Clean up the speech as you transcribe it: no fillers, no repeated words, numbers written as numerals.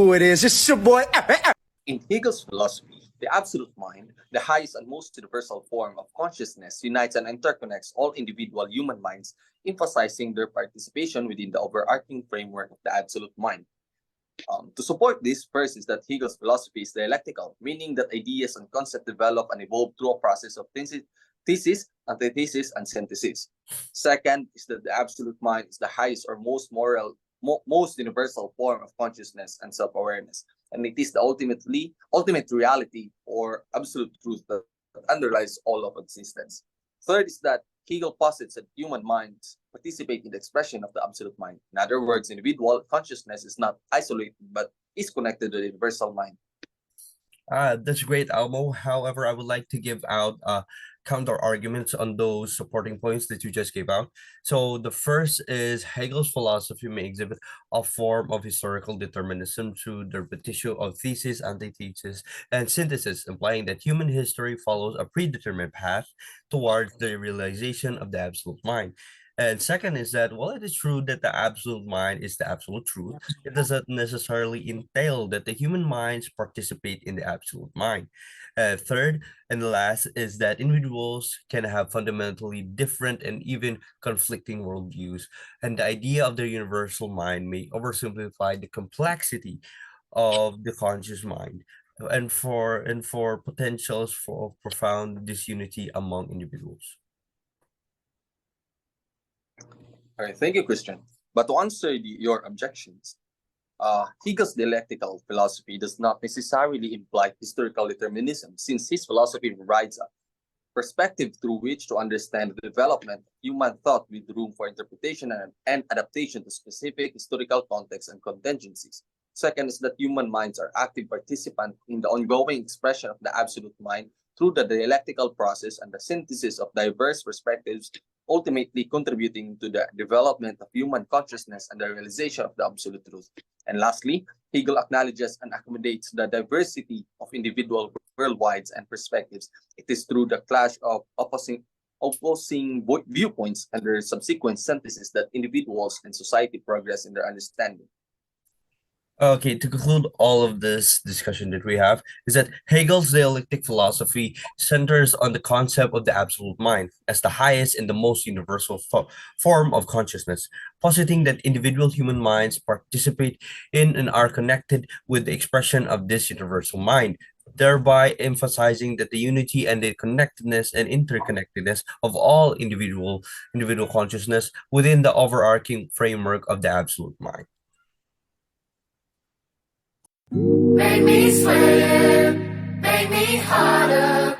who it is. It's your boy. In Hegel's philosophy, the absolute mind, the highest and most universal form of consciousness, unites and interconnects all individual human minds, emphasizing their participation within the overarching framework of the absolute mind. To support this, first is that Hegel's philosophy is dialectical, meaning that ideas and concepts develop and evolve through a process of thesis, antithesis, and synthesis. Second is that the absolute mind is the highest or most most universal form of consciousness and self-awareness, and it is the ultimate reality or absolute truth that underlies all of existence. Third is that Hegel posits that human minds participate in the expression of the absolute mind. In other words, individual consciousness is not isolated but is connected to the universal mind. That's great, Almo. However, I would like to give out counter arguments on those supporting points that you just gave out. So the first is Hegel's philosophy may exhibit a form of historical determinism through the repetitio of thesis, antithesis, and synthesis, implying that human history follows a predetermined path towards the realization of the absolute mind. And second is that while it is true that the absolute mind is the absolute truth, it doesn't necessarily entail that the human minds participate in the absolute mind. Third and last is that individuals can have fundamentally different and even conflicting worldviews, and the idea of the universal mind may oversimplify the complexity of the conscious mind and for potentials for profound disunity among individuals. All right, thank you, Christian. But to answer your objections, Hegel's dialectical philosophy does not necessarily imply historical determinism, since his philosophy provides a perspective through which to understand the development of human thought with room for interpretation and adaptation to specific historical contexts and contingencies. Second is that human minds are active participants in the ongoing expression of the absolute mind through the dialectical process and the synthesis of diverse perspectives, ultimately contributing to the development of human consciousness and the realization of the absolute truth. And lastly, Hegel acknowledges and accommodates the diversity of individual worldviews and perspectives. It is through the clash of opposing viewpoints and their subsequent synthesis that individuals and society progress in their understanding. Okay, to conclude all of this discussion that we have, is that Hegel's dialectic philosophy centers on the concept of the absolute mind as the highest and the most universal form of consciousness, positing that individual human minds participate in and are connected with the expression of this universal mind, thereby emphasizing that the unity and the connectedness and interconnectedness of all individual consciousness within the overarching framework of the absolute mind. Make me sweat, make me harder.